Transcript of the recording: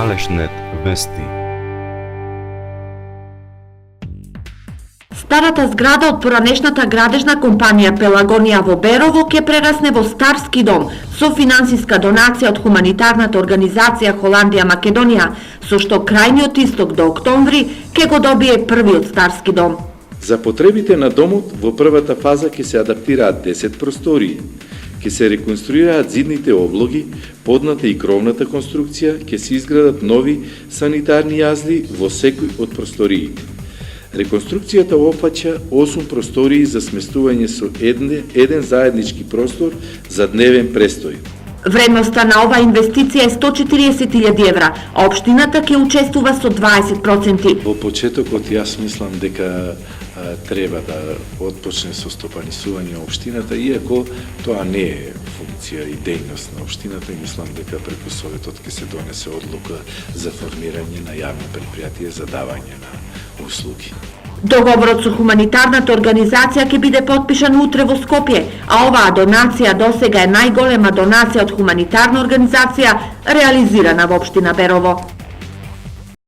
Алешнет вести. Старата зграда од поранешната градежна компанија Пелагонија во Берово ќе прерасне во Старски дом со финансиска донација од хуманитарната организација Холандија Македонија, со што крајниот исток до октомври ќе го добие првиот Старски дом. За потребите на домот во првата фаза ќе се адаптираат 10 простории, ќе се реконструираат зидните облоги, подната и кровната конструкција, ќе се изградат нови санитарни јазли во секој од просториите. Реконструкцијата опфаќа 8 простории за сместување со еден заеднички простор за дневен престој. Вредноста на оваа инвестиција е 140.000 евра, а општината ќе учествува со 20%. Во почетокот јас мислам дека треба да отпочне со стопанисување на општината, иако тоа не е функција и дејност на општината, и мислам дека преку Советот ќе се донесе одлука за формирање на јавно предпријатие за давање на услуги. Договорот со хуманитарната организација ќе биде потпишан утре во Скопје, а оваа донација досега е најголема донација од хуманитарна организација реализирана во општина Берово.